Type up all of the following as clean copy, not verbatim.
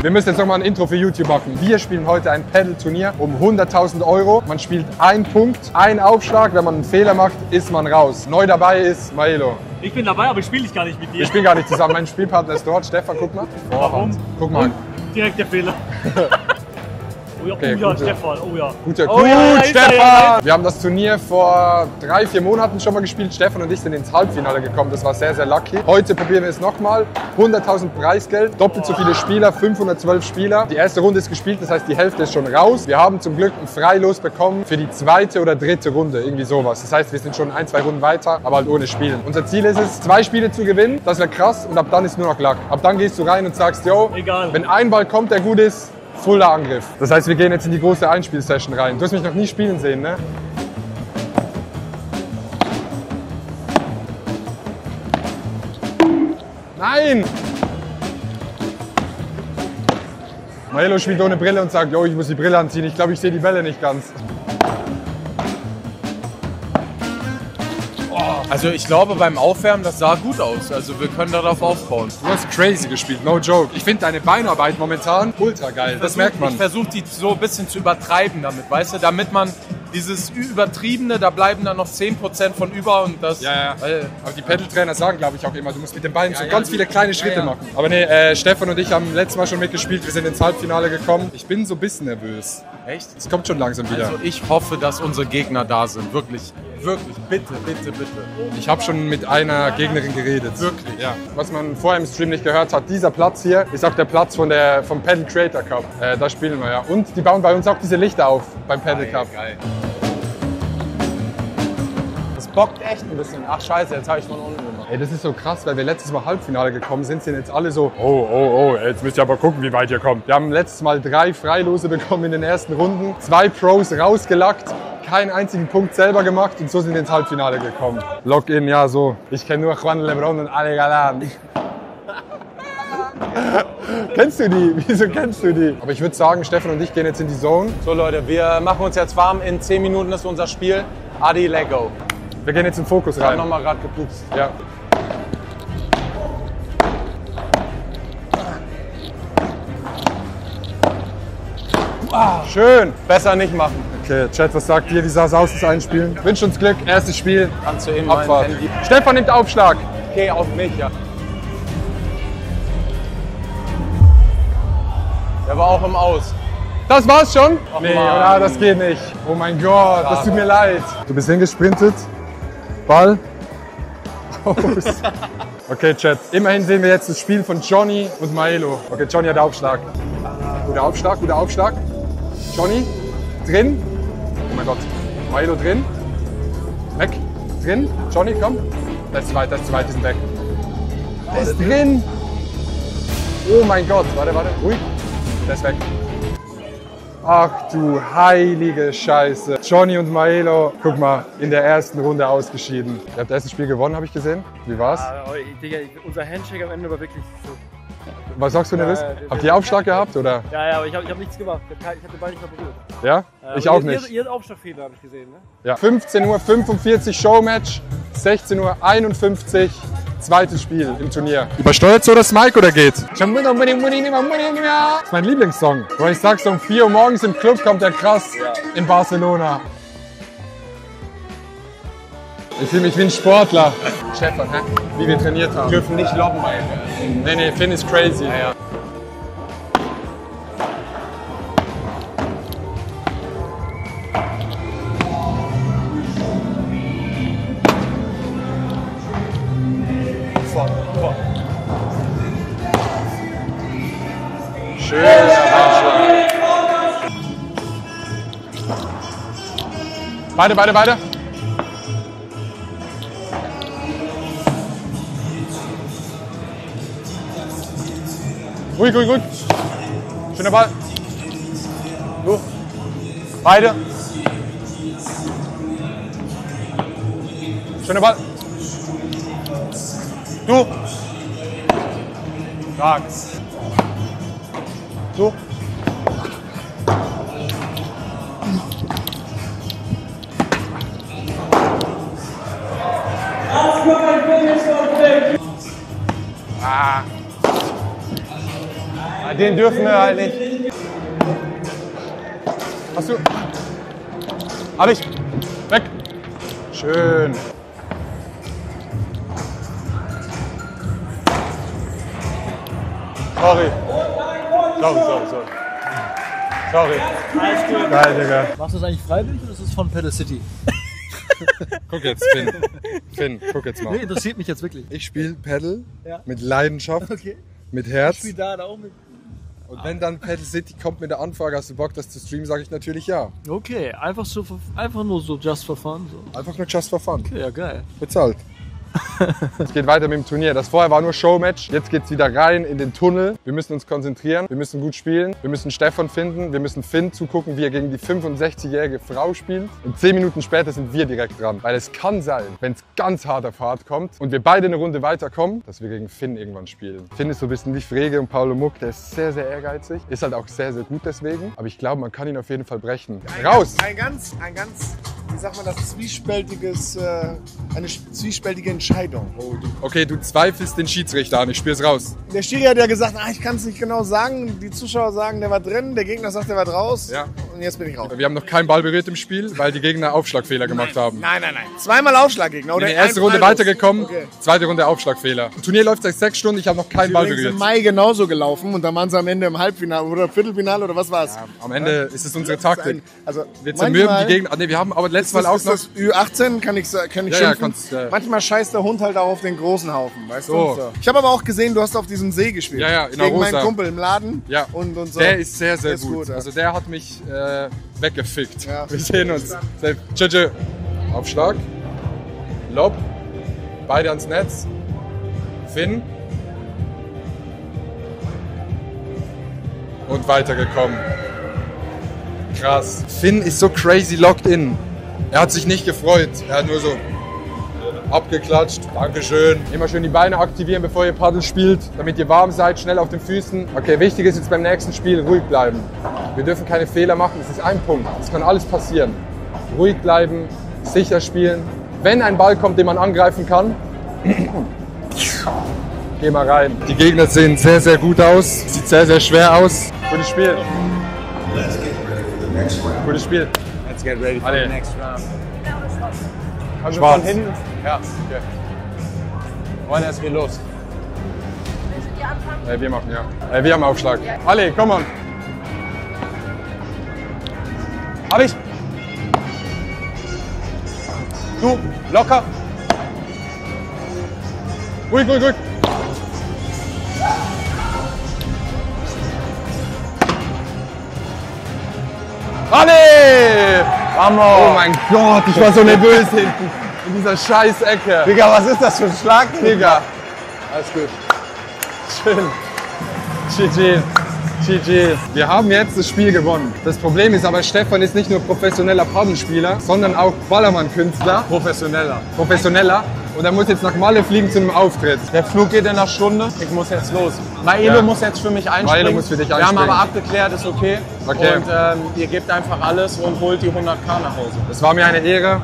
Wir müssen jetzt nochmal ein Intro für YouTube machen. Wir spielen heute ein Paddle-Turnier um 100.000 Euro. Man spielt einen Punkt, einen Aufschlag. Wenn man einen Fehler macht, ist man raus. Neu dabei ist Maelo. Ich bin dabei, aber ich spiele gar nicht mit dir. Wir spielen gar nicht zusammen. Mein Spielpartner ist dort. Stefan, guck mal. Warum? Guck mal. Und direkt der Fehler. Oh ja, Okay, oh ja gute. Stefan, oh ja. Gut, Oh ja, Stefan! Wir haben das Turnier vor 3-4 Monaten schon mal gespielt. Stefan und ich sind ins Halbfinale gekommen. Das war sehr, sehr lucky. Heute probieren wir es nochmal. 100.000 Preisgeld, doppelt so viele Spieler, 512 Spieler. Die erste Runde ist gespielt, das heißt, die Hälfte ist schon raus. Wir haben zum Glück ein Freilos bekommen für die zweite oder dritte Runde, irgendwie sowas. Das heißt, wir sind schon 1-2 Runden weiter, aber halt ohne Spielen. Unser Ziel ist es, 2 Spiele zu gewinnen. Das wäre krass und ab dann ist nur noch Luck. Ab dann gehst du rein und sagst, yo, Egal. Wenn ein Ball kommt, der gut ist, voller Angriff. Das heißt, wir gehen jetzt in die große Einspielsession rein. Du hast mich noch nie spielen sehen, ne? Nein! Maelo spielt ohne Brille und sagt, yo, ich muss die Brille anziehen. Ich glaube, ich sehe die Bälle nicht ganz. Also ich glaube beim Aufwärmen, das sah gut aus. Also wir können darauf aufbauen. Du hast crazy gespielt, no joke. Ich finde deine Beinarbeit momentan ultra geil. Das merkt man. Ich versuche die so ein bisschen zu übertreiben damit, weißt du? Damit man dieses Übertriebene, da bleiben dann noch 10% von über und das... Ja. Aber die Pedal-Trainer sagen, glaube ich, auch immer, du musst mit den Beinen so ganz viele kleine Schritte machen. Aber nee, Stefan und ich haben letztes Mal schon mitgespielt, wir sind ins Halbfinale gekommen. Ich bin so ein bisschen nervös. Echt? Es kommt schon langsam wieder. Also ich hoffe, dass unsere Gegner da sind. Wirklich. Wirklich. Bitte, bitte, bitte. Ich habe schon mit einer Gegnerin geredet. Wirklich? Ja. Was man vorher im Stream nicht gehört hat, dieser Platz hier ist auch der Platz vom Paddle Creator Cup. Da spielen wir ja. Und die bauen bei uns auch diese Lichter auf beim Paddle Cup. Geil. Das bockt echt ein bisschen. Ach scheiße, jetzt habe ich von unten gemacht. Ey, das ist so krass, weil wir letztes Mal Halbfinale gekommen sind jetzt alle so, oh, jetzt müsst ihr aber gucken, wie weit ihr kommt. Wir haben letztes Mal 3 Freilose bekommen in den ersten Runden, 2 Pros rausgelackt, keinen einzigen Punkt selber gemacht und so sind wir ins Halbfinale gekommen. Login, ja so. Ich kenne nur Juan Lebron und Ale Galan. Kennst du die? Wieso kennst du die? Aber ich würde sagen, Stefan und ich gehen jetzt in die Zone. So Leute, wir machen uns jetzt warm. In 10 Minuten ist unser Spiel. Adi, Lego. Wir gehen jetzt in den Fokus Ich habe rein. nochmal gerade gepupst. Ja. Schön. Besser nicht machen. Okay, Chat, was sagt ihr? Wie sah es aus, das Einspielen? Wünscht uns Glück. Erstes Spiel. Kannst du eben mein Abfahrt. Handy... Stefan nimmt Aufschlag. Okay, auf mich, ja. Der war auch im Aus. Das war's schon? Nee, Mann. oder? Das geht nicht. Oh mein Gott, das tut mir leid. Du bist hingesprintet. Ball. Aus. Okay, Chat. Immerhin sehen wir jetzt das Spiel von Johnny und Maelo. Okay, Johnny hat Aufschlag. Guter Aufschlag, guter Aufschlag. Johnny, drin. Oh mein Gott. Maelo drin. Weg. Drin. Johnny, komm. Das ist zu weit, die sind weg. Der ist drin. Oh mein Gott. Warte. Ruhig. Der ist weg. Ach du heilige Scheiße. Johnny und Maelo, guck mal, in der ersten Runde ausgeschieden. Ihr habt das erste Spiel gewonnen, habe ich gesehen. Wie war's? Digga, unser Handshake am Ende war wirklich so. Was sagst du, Nevis? Habt ihr Aufschlag gehabt, oder? Ja, aber ich hab nichts gemacht. Ich hab den Ball nicht mehr berührt. Ja? Ich auch nicht. Ihr habt Aufschlagfehler, habe ich gesehen, ne? Ja. 15:45 Uhr Showmatch, 16:51 Uhr zweites Spiel im Turnier. Übersteuert so das Mic oder geht? Das ist mein Lieblingssong. Weil ich sag, so um 4 Uhr morgens im Club kommt der krass in Barcelona. Ich fühle mich wie ein Sportler. Stefan, wie wir trainiert haben. Wir dürfen nicht lobben, ey. Nee, Finn ist crazy. Ja. Schön. Beide. Ruhig. Schöner Ball. Du. Beide. Schöner Ball. Du. Stark. Du. Den dürfen wir halt nicht. Hast du? Hab ich. Weg. Schön. Sorry. Sorry. Alles gut. Geil, Digga. Machst du das eigentlich freiwillig oder ist das von Pedal City? Guck jetzt, Finn. Finn, guck jetzt mal. Nee, interessiert mich jetzt wirklich. Ich spiele Pedal Ja. mit Leidenschaft, Okay. mit Herz. Ich spiel da auch mit. Und wenn dann Pedal City kommt mit der Anfrage, hast du Bock, das zu streamen, sage ich natürlich ja. Okay, einfach nur so just for fun. So. Einfach nur just for fun. Okay, ja geil. Bezahlt. Es geht weiter mit dem Turnier. Das vorher war nur Showmatch. Jetzt geht's wieder rein in den Tunnel. Wir müssen uns konzentrieren. Wir müssen gut spielen. Wir müssen Stefan finden. Wir müssen Finn zugucken, wie er gegen die 65-jährige Frau spielt. Und 10 Minuten später sind wir direkt dran. Weil es kann sein, wenn es ganz hart auf hart kommt und wir beide eine Runde weiterkommen, dass wir gegen Finn irgendwann spielen. Finn ist so ein bisschen wie Frege und Paulo Muck. Der ist sehr, sehr ehrgeizig. Ist halt auch sehr, sehr gut deswegen. Aber ich glaube, man kann ihn auf jeden Fall brechen. Raus! Ein ganz, wie sagt man das, eine zwiespältige Entscheidung. Okay, du zweifelst den Schiedsrichter an. Ich spür's raus. Der Schiri hat ja gesagt, ich kann es nicht genau sagen. Die Zuschauer sagen, der war drin, der Gegner sagt, der war raus. Ja. Und jetzt bin ich raus. Wir haben noch keinen Ball berührt im Spiel, weil die Gegner Aufschlagfehler gemacht haben. Nein. Zweimal Aufschlaggegner. In Oder die erste ein Runde Freilos. weitergekommen, Okay. zweite Runde Aufschlagfehler. Das Turnier läuft seit 6 Stunden, ich habe noch keinen Ball Übrigens im berührt. Mai genauso gelaufen und dann waren sie am Ende im Halbfinale oder Viertelfinale oder was war's? Am Ende ist es unsere Taktik. Also Wir zermürben manchmal- die Gegner. Wir haben aber letztes Mal auch ist noch... das Ü18, kann ich Ja, schimpfen. kannst, ja. Manchmal scheißt der Hund halt auch auf den großen Haufen, weißt So. du? Ich habe aber auch gesehen, du hast auf diesem See gespielt. Ja, in Gegen Arosa. meinen Kumpel im Laden. Ja, Und so. der ist sehr, sehr Der ist gut. ja. Also der hat mich weggefickt. Ja. Wir sehen uns. Tschüss. Aufschlag. Lob. Beide ans Netz. Finn. Und weitergekommen. Krass. Finn ist so crazy locked in. Er hat sich nicht gefreut. Er hat nur so abgeklatscht. Dankeschön. Immer schön die Beine aktivieren, bevor ihr Paddel spielt, damit ihr warm seid, schnell auf den Füßen. Okay, wichtig ist jetzt beim nächsten Spiel ruhig bleiben. Wir dürfen keine Fehler machen. Das ist ein Punkt. Es kann alles passieren. Ruhig bleiben, sicher spielen. Wenn ein Ball kommt, den man angreifen kann, geh mal rein. Die Gegner sehen sehr, sehr gut aus. Sieht sehr, sehr schwer aus. Gutes Spiel. Gutes Spiel. Let's get ready for Alle. the next round. Also Schwarz. von hinten. Ja, okay. Wollen es geht los. Wir machen, ja. Wir haben Aufschlag. Alle, komm on. Hab ich. Du, locker. Ruhig. Alle! Vamos. Oh mein Gott, ich war so nervös hinten. In dieser scheiß Ecke. Digga, was ist das für ein Schlag? Digga. Alles gut. Schön. GG. Wir haben jetzt das Spiel gewonnen. Das Problem ist aber, Stefan ist nicht nur professioneller Paddelspieler, sondern auch Ballermann-Künstler. Professioneller. Und er muss jetzt nach Malle fliegen zu einem Auftritt. Der Flug geht in einer Stunde. Ich muss jetzt los. Maelo Ja. muss jetzt für mich einspringen. Maelo muss für dich Wir haben einspringen. aber abgeklärt, ist okay. Okay. Und ihr gebt einfach alles und holt die 100k nach Hause. Es war mir eine Ehre.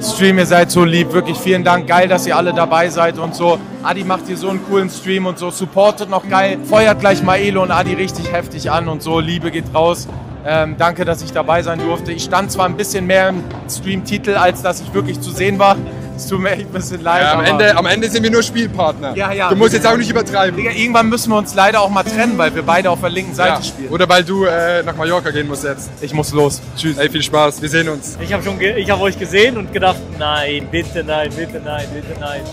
Stream, ihr seid so lieb, wirklich vielen Dank, geil, dass ihr alle dabei seid und so. Adi macht hier so einen coolen Stream und so, supportet noch geil, feuert gleich Maelo und Adi richtig heftig an und so, Liebe geht raus. Danke, dass ich dabei sein durfte. Ich stand zwar ein bisschen mehr im Stream-Titel, als dass ich wirklich zu sehen war. Es tut mir echt ein bisschen leid. Ja, aber am Ende sind wir nur Spielpartner. Ja. Du musst jetzt auch nicht übertreiben. Digga, irgendwann müssen wir uns leider auch mal trennen, weil wir beide auf der linken Seite spielen. Oder weil du nach Mallorca gehen musst jetzt. Ich muss los. Tschüss. Ey, viel Spaß. Wir sehen uns. Ich habe euch gesehen und gedacht, nein, bitte nein.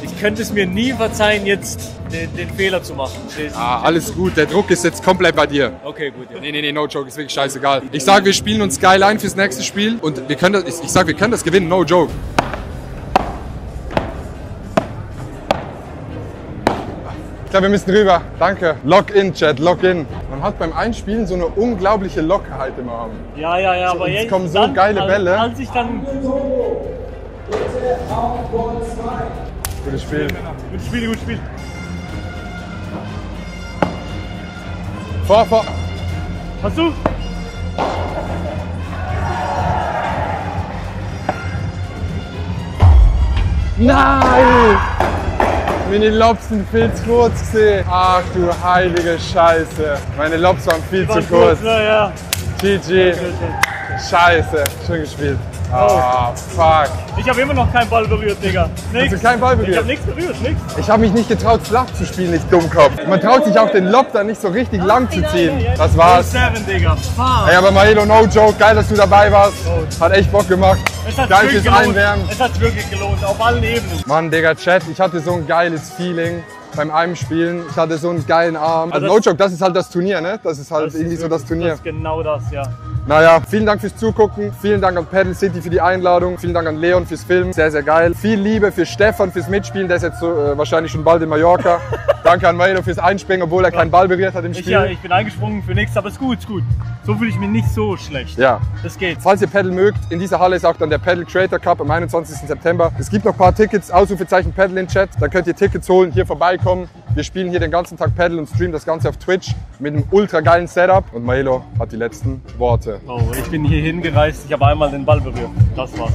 Ich könnte es mir nie verzeihen, jetzt den Fehler zu machen. Alles gut. Der Druck ist jetzt komplett bei dir. Okay, gut. Ja. Nee, no joke. Ist wirklich scheißegal. Ich sag, wir spielen uns geil ein fürs nächste Spiel und wir können das, ich sag, wir können das gewinnen. No joke. Ich glaube, wir müssen rüber. Danke. Lock in, Chat, lock in. Man hat beim Einspielen so eine unglaubliche Lockerheit im Arm. Ja, aber jetzt jetzt kommen so geile Bälle. Als ich dann... Gutes Spiel. Gut Spiel. Vor. Hast du? Nein! Meine Lobs sind viel zu kurz gesehen. Ach du heilige Scheiße. Meine Lobs waren viel zu kurz. Ja. GG. Scheiße. Schön gespielt. Ah, fuck. Ich habe immer noch keinen Ball berührt, Digga. Hast du keinen Ball berührt? Ich habe nichts berührt, nichts. Ich habe mich nicht getraut, flach zu spielen, ich Dummkopf. Man traut sich auch den Lob dann nicht so richtig lang zu ziehen. Das war's. 7, Digga. Fuck. Ey, aber Maelo, no joke. Geil, dass du dabei warst. Hat echt Bock gemacht. Es hat Geil wirklich fürs Einwärmen. Es hat wirklich gelohnt, auf allen Ebenen. Mann, Digga, Chat, ich hatte so ein geiles Feeling beim Einspielen. Ich hatte so einen geilen Arm. Also, Also no joke, das ist halt das Turnier, ne? Das ist halt irgendwie so das Turnier. Das ist genau das, ja. Naja, vielen Dank fürs Zugucken. Vielen Dank an Paddle City für die Einladung. Vielen Dank an Leon fürs Filmen. Sehr, sehr geil. Viel Liebe für Stefan fürs Mitspielen. Der ist jetzt wahrscheinlich schon bald in Mallorca. Danke an Maelo fürs Einspringen, obwohl er keinen Ball berührt hat im Spiel. Ich bin eingesprungen für nichts, aber ist gut, ist gut. So fühle ich mich nicht so schlecht. Ja. Das geht. Falls ihr Paddle mögt, in dieser Halle ist auch dann der Paddle Creator Cup am 21. September. Es gibt noch ein paar Tickets, Ausrufezeichen Paddle in Chat. Da könnt ihr Tickets holen, hier vorbeikommen. Wir spielen hier den ganzen Tag Paddle und streamen das Ganze auf Twitch mit einem ultra geilen Setup. Und Maelo hat die letzten Worte. Oh, ich bin hier hingereist, ich habe einmal den Ball berührt. Das war's.